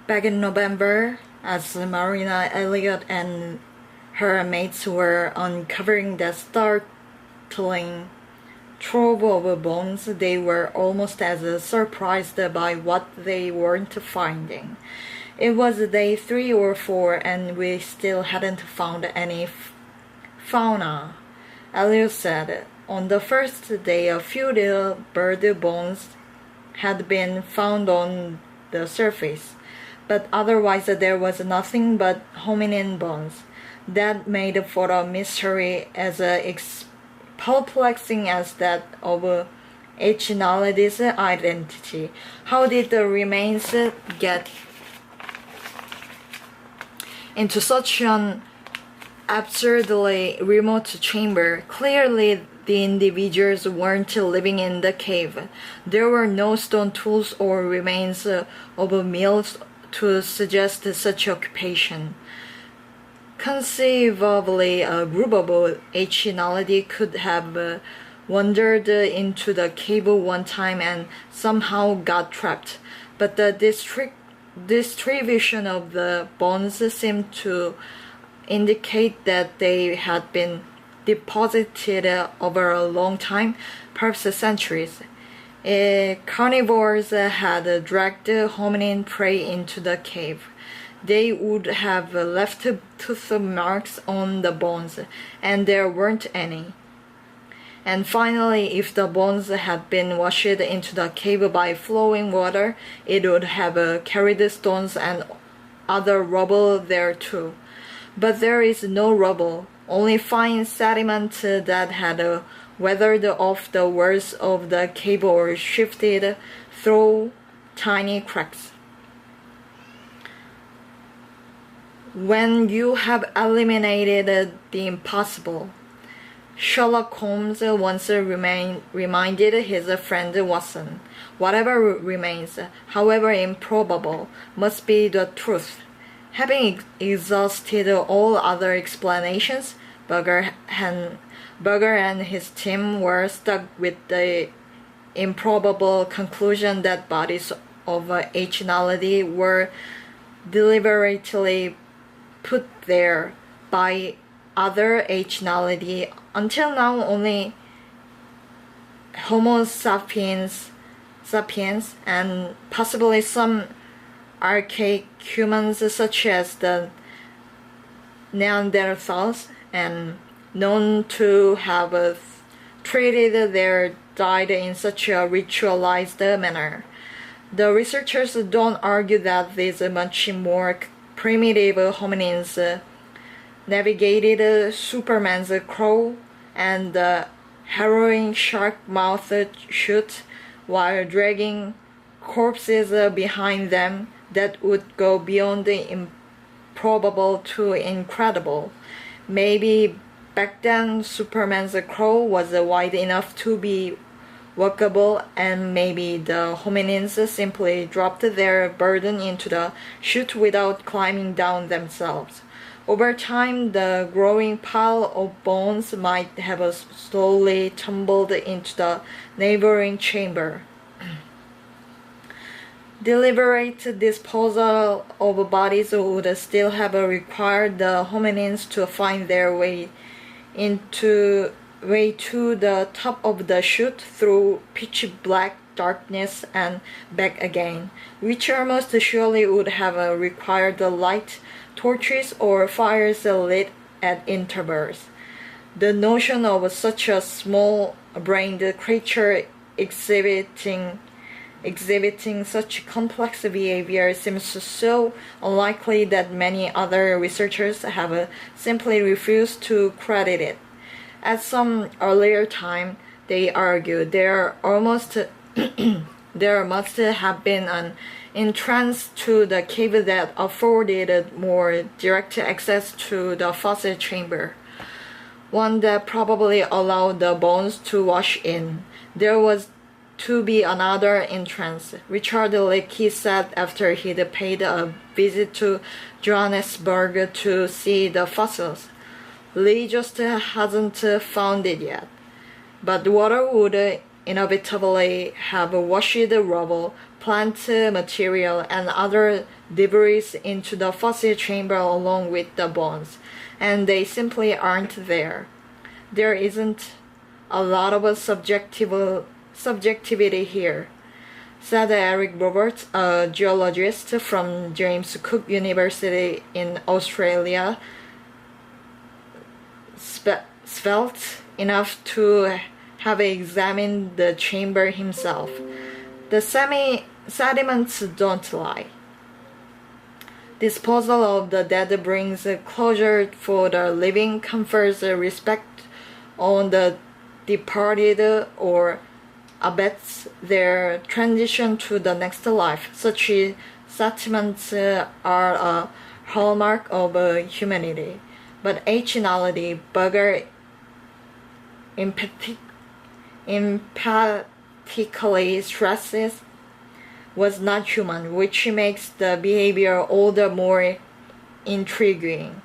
Back in November, as Marina Elliott and her mates were uncovering the startling trove of bones, they were almost as surprised by what they weren't finding. It was day 3 or 4 and we still hadn't found any fauna. Elliot said on the first day a few little bird bones had been found on the surface, but otherwise there was nothing but hominin bones. That made for a mystery as perplexing as that of H. Naledi's identity. How did the remains get into such an absurdly remote chamber? Clearly the individuals weren't living in the cave. There were no stone tools or remains of meals to suggest such occupation. Conceivably, a group of H. Naledi could have wandered into the cave one time and somehow got trapped, but the distribution of the bones seemed to indicate that they had been deposited over a long time, perhaps centuries. Carnivores had dragged hominin prey into the cave. They would have left tooth marks on the bones, and there weren't any. And finally, if the bones had been washed into the cave by flowing water, it would have carried stones and other rubble there too. But there is no rubble, only fine sediment that had weathered off the walls of the cave or shifted through tiny cracks. When you have eliminated the impossible, Sherlock Holmes once reminded his friend Watson, whatever remains, however improbable, must be the truth. Having exhausted all other explanations, Berger and his team were stuck with the improbable conclusion that bodies of H. Naledi were deliberately put there by other H. Naledi. Until now, only Homo sapiens and possibly some archaic humans such as the Neanderthals and known to have treated their dead in such a ritualized manner. The researchers don't argue that these much more primitive hominins navigated Superman's crow and the harrowing shark-mouthed chute while dragging corpses behind them that would go beyond the improbable to incredible. Maybe back then Superman's crow was wide enough to be walkable, and maybe the hominins simply dropped their burden into the chute without climbing down themselves. Over time, the growing pile of bones might have slowly tumbled into the neighboring chamber. Deliberate disposal of bodies would still have required the hominins to find their way to the top of the chute through pitch black darkness and back again, which almost surely would have required light torches or fires lit at intervals. The notion of such a small-brained creature exhibiting such complex behavior seems so unlikely that many other researchers have simply refused to credit it. At some earlier time, they argued there must have been an entrance to the cave that afforded more direct access to the fossil chamber, one that probably allowed the bones to wash in. There was to be another entrance, Richard Leakey said after he'd paid a visit to Johannesburg to see the fossils. Lee just hasn't found it yet. But water would inevitably have washed rubble, plant material, and other debris into the fossil chamber along with the bones, and they simply aren't there. There isn't a lot of subjectivity here, said Eric Roberts, a geologist from James Cook University in Australia, svelte enough to have examined the chamber himself. The sediments don't lie. Disposal of the dead brings closure for the living, confers respect on the departed, or abets their transition to the next life. Such sentiments are a hallmark of humanity. But H-nality bugger emphatically stresses was not human, which makes the behavior all the more intriguing.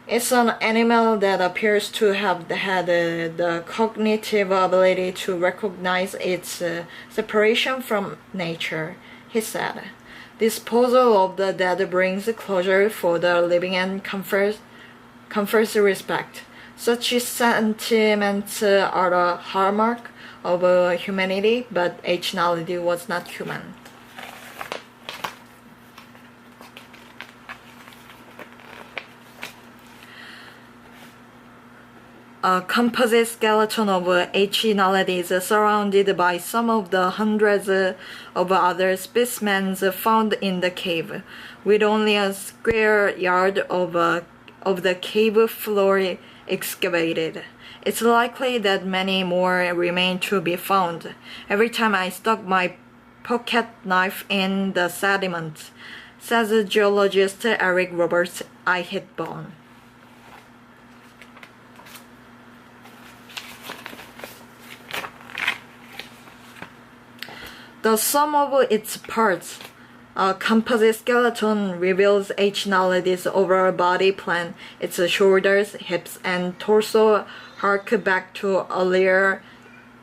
It's an animal that appears to have had the cognitive ability to recognize its separation from nature, he said. Disposal of the dead brings closure for the living and confers respect. Such sentiments are a hallmark of humanity, but H-nality was not human. A composite skeleton of H-nality is surrounded by some of the hundreds of other specimens found in the cave, with only a square yard of the cave floor excavated. It's likely that many more remain to be found. Every time I stuck my pocket knife in the sediment, says geologist Eric Roberts, I hit bone. The sum of its parts, a composite skeleton, reveals H-nality's overall body plan. Its shoulders, hips, and torso hark back to earlier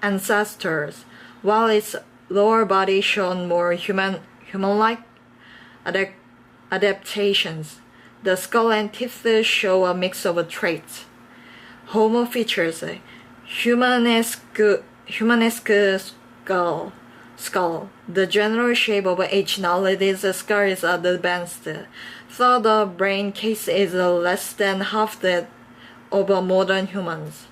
ancestors, while its lower body showed more human-like adaptations. The skull and teeth show a mix of traits. Homo features humanesque skull. The general shape of H-nality's skull is advanced, though the brain case is less than half that of modern humans.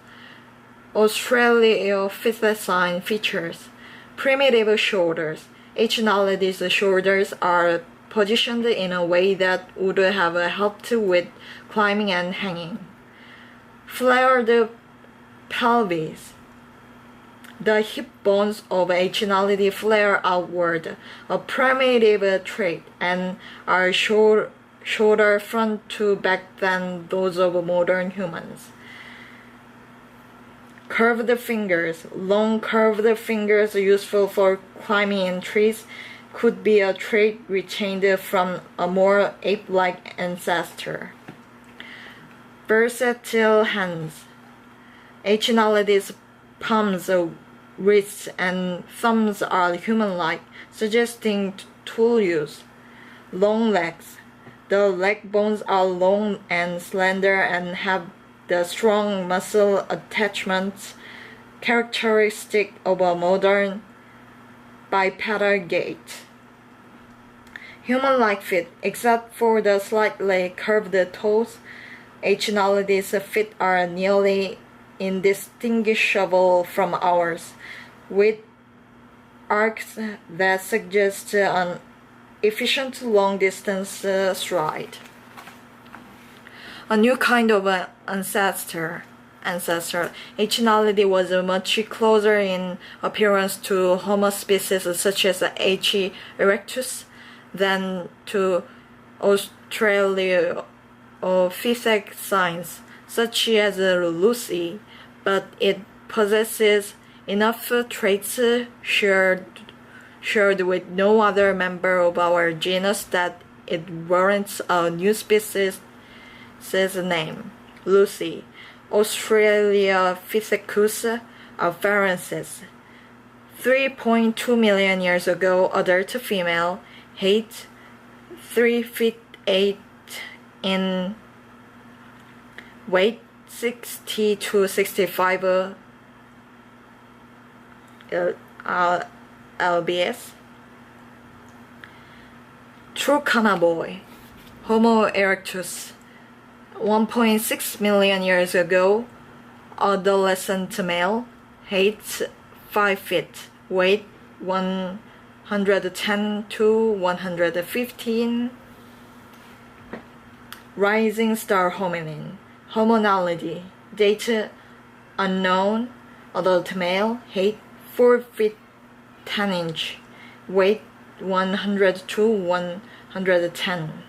Australopithecine features primitive shoulders. H-nality's shoulders are positioned in a way that would have helped with climbing and hanging. Flared pelvis. The hip bones of H-nality flare outward, a primitive trait, and are shorter front to back than those of modern humans. Curved fingers. Long curved fingers useful for climbing in trees could be a trait retained from a more ape-like ancestor. Versatile hands. H-nality's palms, wrists, and thumbs are human-like, suggesting tool use. Long legs. The leg bones are long and slender and have the strong muscle attachments characteristic of a modern bipedal gait. Human-like feet. Except for the slightly curved toes, H-nality's feet are nearly indistinguishable from ours, with arcs that suggest an efficient long-distance stride. A new kind of ancestor. H-nality was much closer in appearance to Homo species such as H. erectus than to Australopithecines such as Lucy, but it possesses enough traits shared with no other member of our genus that it warrants a new species' name. Lucy. Australopithecus afarensis. 3.2 million years ago, adult female, height 3 feet 8 in weight 60 to 65 lbs. True Kama boy, Homo erectus, 1.6 million years ago, adolescent male, height 5 feet, weight 110 to 115. Rising star hominin, Homonality, date unknown, adult male, height 4 feet 10 inch, weight 100 to 110.